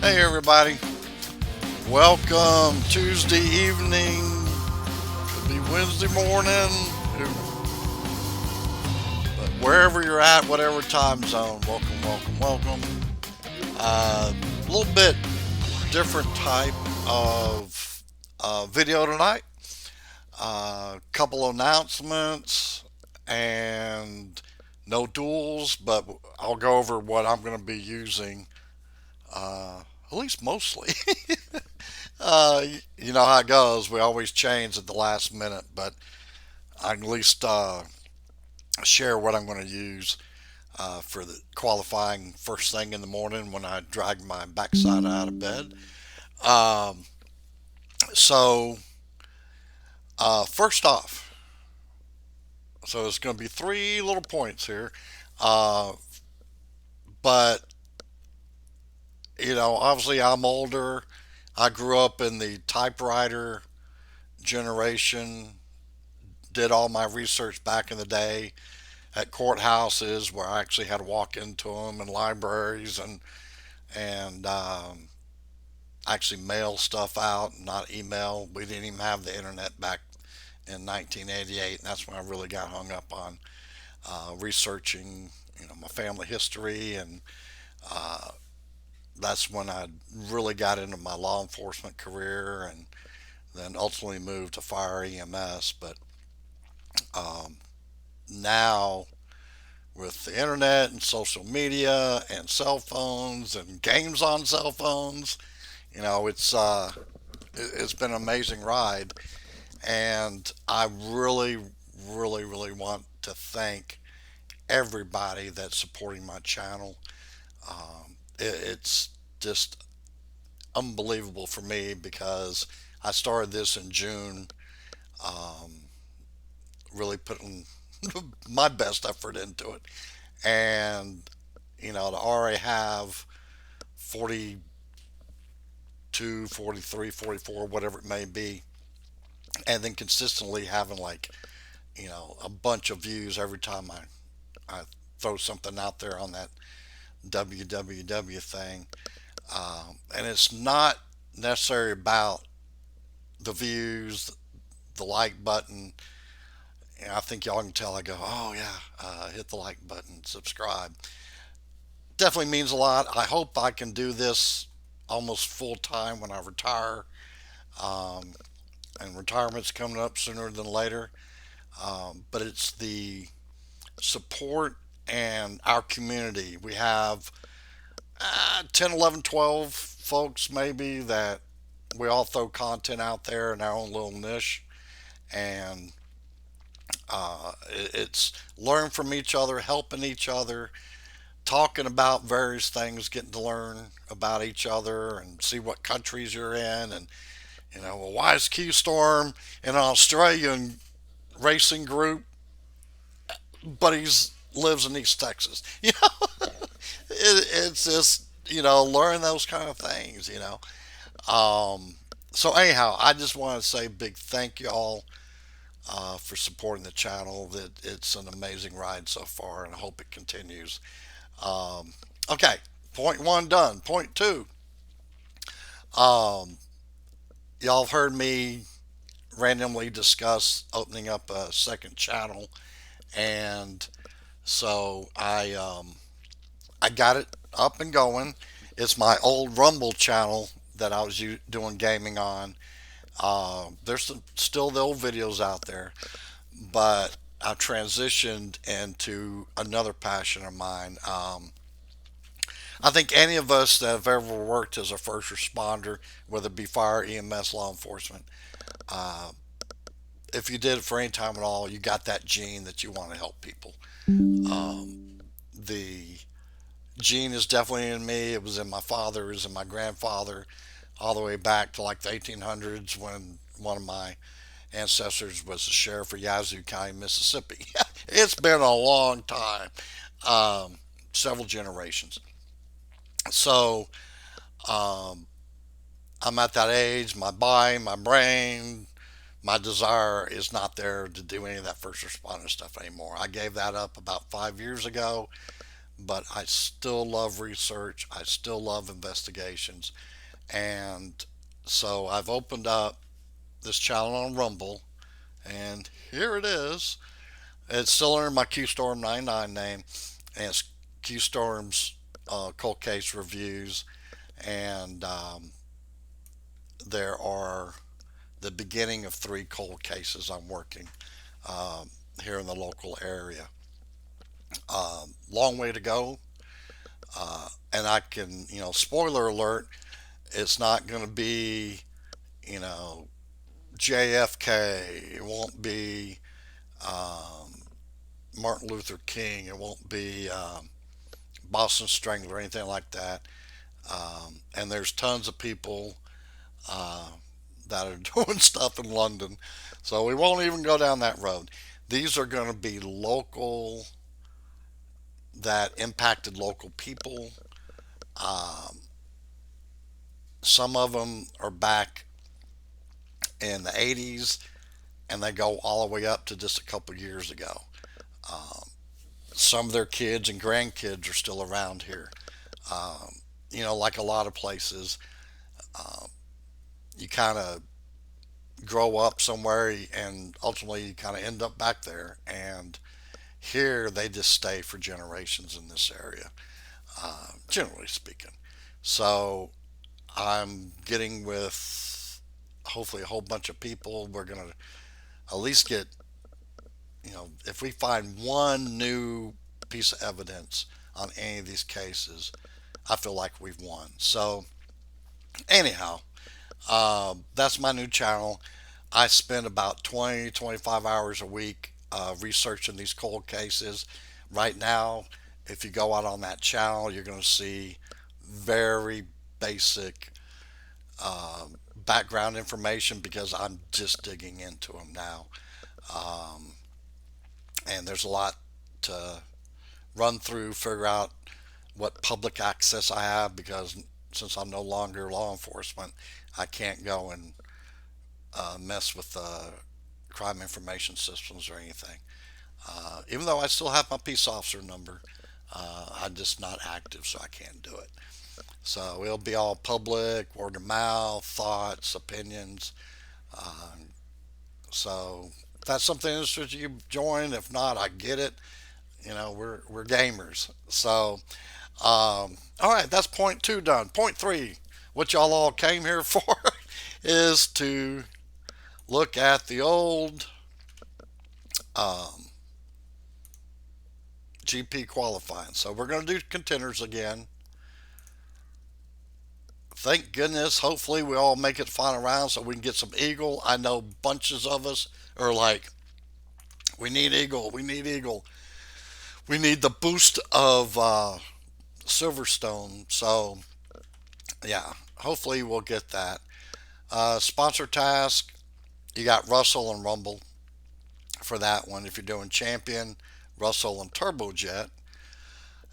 Hey everybody, welcome Tuesday evening, could be Wednesday morning, but wherever you're at, whatever time zone, welcome. A little bit different type of video tonight. A couple announcements and no tools, but I'll go over what I'm going to be using, at least mostly. You know how it goes. We always change at the last minute, but I can at least share what I'm going to use for the qualifying first thing in the morning when I drag my backside out of bed. Um, first off, so it's going to be three little points here, uh, but obviously I'm older. I grew up in the typewriter generation. Did all my research back in the day at courthouses where I actually had to walk into them, and libraries, and actually mail stuff out, not email. We didn't even have the internet back in 1988, and that's when I really got hung up on researching, my family history, and uh, that's when I really got into my law enforcement career, and then ultimately moved to fire EMS. But um, now with the internet and social media and cell phones and games on cell phones. It's been an amazing ride, and I really want to thank everybody that's supporting my channel. It's just unbelievable for me because I started this in June, um, really putting my best effort into it, and to already have 42, 43, 44, whatever it may be, and then consistently having like, a bunch of views every time I throw something out there on that www thing. And it's not necessarily about the views, the like button. And I think y'all can tell I go, oh yeah, hit the like button, subscribe. Definitely means a lot. I hope I can do this almost full time when I retire. Um, and retirement's coming up sooner than later. But it's the support and our community. We have 10, 11, 12 folks maybe that we all throw content out there in our own little niche. And it's learn from each other, helping each other, talking about various things, getting to learn about each other and see what countries you're in. And, well, why is Q Storm an Australian racing group, but he's lives in East Texas? It's just, learn those kind of things. So anyhow, I just want to say a big thank you all for supporting the channel. That it's an amazing ride so far, and I hope it continues. Um, okay, point one done. Point two, um, y'all have heard me randomly discuss opening up a second channel, and so I got it up and going. It's my old Rumble channel that I was doing gaming on. There's still the old videos out there, but I've transitioned into another passion of mine. I think any of us that have ever worked as a first responder, whether it be fire, EMS, law enforcement, uh, if you did it for any time at all, you got that gene that you want to help people. The gene is definitely in me. It was in my father, it was in my grandfather, all the way back to like the 1800s when one of my ancestors was the sheriff of Yazoo County, Mississippi. It's been a long time, um, several generations. So um, I'm at that age. My body, my brain, my desire is not there to do any of that first responder stuff anymore. I gave that up about 5 years ago, but I still love research. I still love investigations. And so I've opened up this channel on Rumble, and here it is. It's still under my QStorm 99 name, and it's QStorm's cold case reviews. And there are the beginning of three cold cases I'm working um, here in the local area. Long way to go. And I can, spoiler alert, it's not going to be, you know, JFK. It won't be um, Martin Luther King. It won't be Boston Strangler or anything like that. And there's tons of people uh, that are doing stuff in London. So we won't even go down that road. These are going to be local, that impacted local people. Um, some of them are back in the 80s, and they go all the way up to just a couple years ago. Um, some of their kids and grandkids are still around here. Um, like a lot of places, um, you kind of grow up somewhere and ultimately you kind of end up back there. And here they just stay for generations in this area, generally speaking. So I'm getting with hopefully a whole bunch of people. We're going to at least get, if we find one new piece of evidence on any of these cases, I feel like we've won. So, anyhow, that's my new channel. I spend about 20, 25 hours a week researching these cold cases. Right now, if you go out on that channel, you're going to see very basic background information because I'm just digging into them now. Um, and there's a lot to run through, figure out what public access I have because since I'm no longer law enforcement, I can't go and mess with crime information systems or anything. Even though I still have my peace officer number, I'm just not active, so I can't do it. So it'll be all public, word of mouth, thoughts, opinions. Uh, so if that's something interesting you join. If not, I get it. We're gamers. So all right, that's point two done. Point three, what y'all all came here for, is to look at the old um, GP qualifying. So we're going to do contenders again. Thank goodness. Hopefully, we all make it the final round so we can get some Eagle. I know bunches of us are like, we need Eagle. We need Eagle. We need the boost of Silverstone. So, yeah, hopefully, we'll get that. Sponsor task, you got Russell and Rumble for that one. If you're doing Champion, Russell and Turbojet.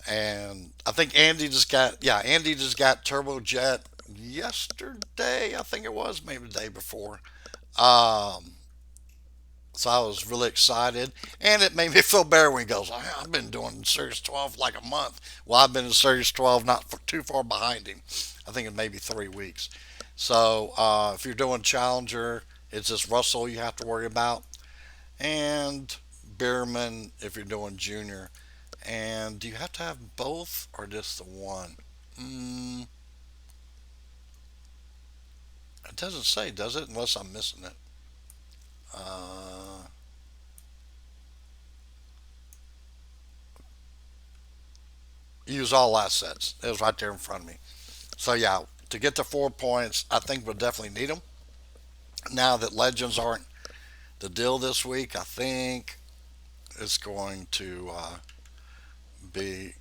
And I think Andy just got Turbojet yesterday. I think it was maybe the day before. Um, so I was really excited, and it made me feel better when he goes, I've been doing Series 12 like a month. Well, I've been in Series 12 not too far behind him. I think it may be 3 weeks. So if you're doing Challenger, it's just Russell you have to worry about, and Bierman if you're doing Junior. And do you have to have both or just the one? Mm, it doesn't say, does it? Unless I'm missing it. Uh, use all assets. It was right there in front of me. So yeah, to get to 4 points, I think we'll definitely need them. Now that legends aren't the deal this week, I think it's going to be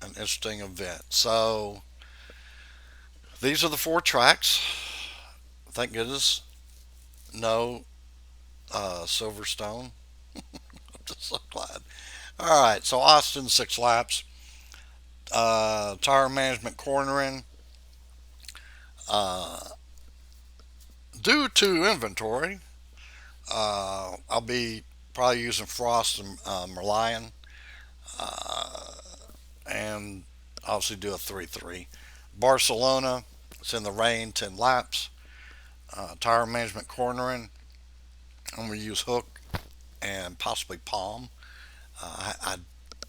an interesting event. So these are the four tracks. Thank goodness, no Silverstone. I'm just so glad. All right, so Austin 6 laps. Tire management cornering. Uh, Due to inventory, I'll be probably using Frost and Merlion. Uh, and obviously do a 3-3. Barcelona, it's in the rain, 10 laps. Tire management cornering, I'm going to use hook and possibly palm. I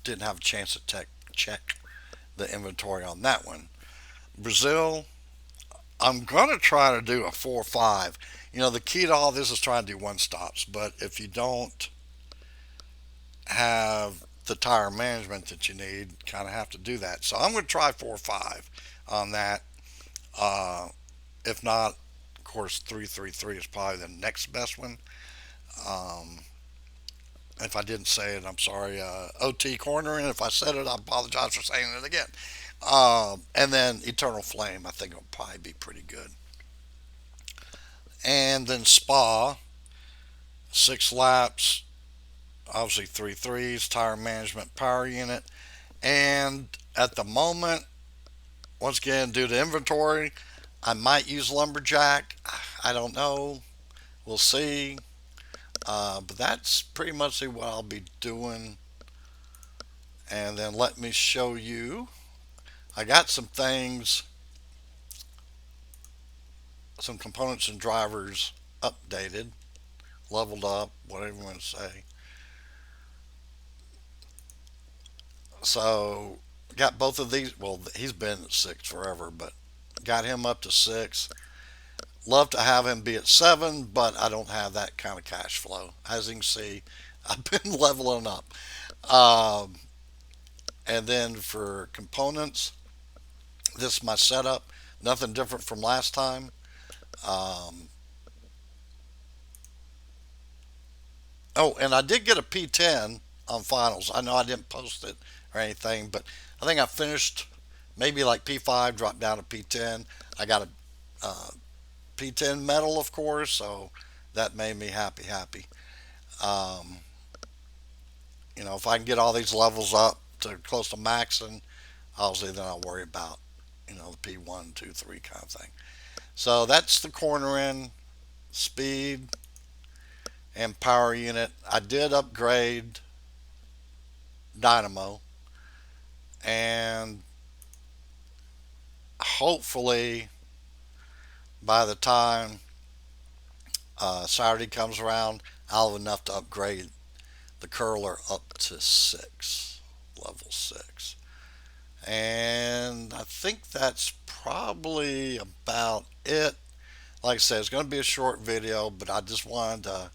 didn't have a chance to check the inventory on that one. Brazil, I'm going to try to do a 4-5. The key to all this is trying to do one stops, but if you don't have the tire management that you need, kind of have to do that. So I'm going to try 4-5 on that. Uh, if not, of course, 3-3-3 is probably the next best one. Um, if I didn't say it, I'm sorry. OT cornering. If I said it, I apologize for saying it again. And then Eternal Flame, I think will probably be pretty good. And then Spa, 6 laps, obviously 3 3s, tire management power unit. And at the moment, once again, due to inventory, I might use Lumberjack. I don't know. We'll see. But that's pretty much what I'll be doing. And then let me show you. I got some things, some components and drivers updated, leveled up, whatever you want to say. So got both of these. Well, he's been at 6 forever, but got him up to 6. Love to have him be at 7, but I don't have that kind of cash flow. As you can see, I've been leveling up. Um, and then for components, this is my setup. Nothing different from last time. Um, oh, and I did get a P10 on finals. I know I didn't post it or anything, but I think I finished maybe like P5, dropped down to P10. I got a P10 medal, of course, so that made me happy. Um, if I can get all these levels up to close to maxing, obviously then I'll worry about, the P1, 2, 3 kind of thing. So that's the corner in, speed, and power unit. I did upgrade Dynamo, and hopefully by the time Saturday comes around, I'll have enough to upgrade the curler up to 6, level 6. And I think that's probably about it. Like I said, it's going to be a short video, but I just wanted to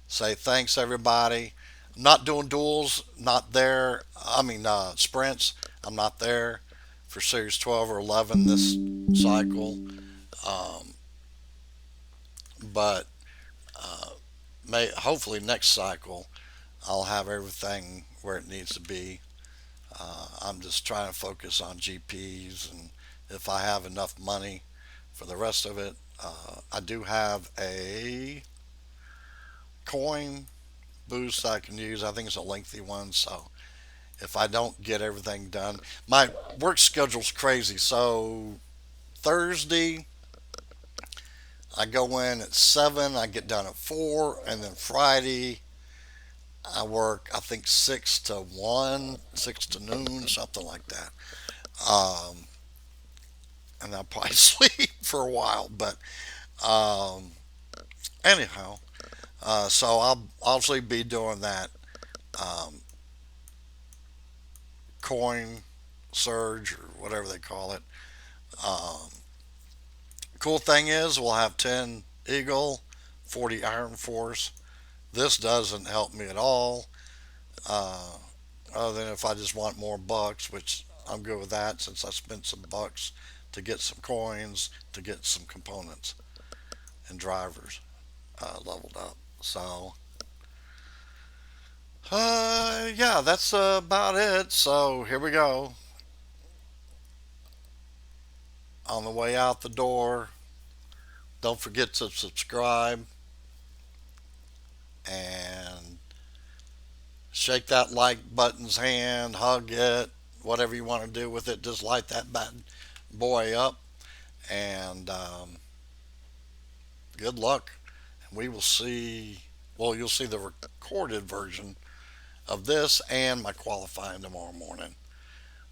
say thanks everybody. I'm not doing duels, not there. I mean, sprints, I'm not there for Series 12 or 11 this cycle. Um, but uh, hopefully next cycle I'll have everything where it needs to be. I'm just trying to focus on GPs, and if I have enough money for the rest of it, I do have a coin boost I can use. I think it's a lengthy one, so if I don't get everything done, my work schedule's crazy. So Thursday, I go in at 7, I get done at 4, and then Friday, I work, I think 6 to 1, 6 to noon, something like that. Um, and I'll probably sleep for a while, but um, anyhow, so I'll obviously be doing that um, coin surge or whatever they call it. Um, cool thing is, we'll have 10 Eagle, 40 Iron Force. This doesn't help me at all, uh, other than if I just want more bucks, which I'm good with that since I spent some bucks to get some coins, to get some components and drivers leveled up. So, yeah, that's about it. So, here we go. On the way out the door, don't forget to subscribe and shake that like button's hand, hug it, whatever you want to do with it. Just light that bad boy up, and good luck. And we will see. Well, you'll see the recorded version of this and my qualifying tomorrow morning.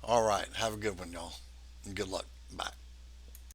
All right. Have a good one, y'all. And good luck. Bye.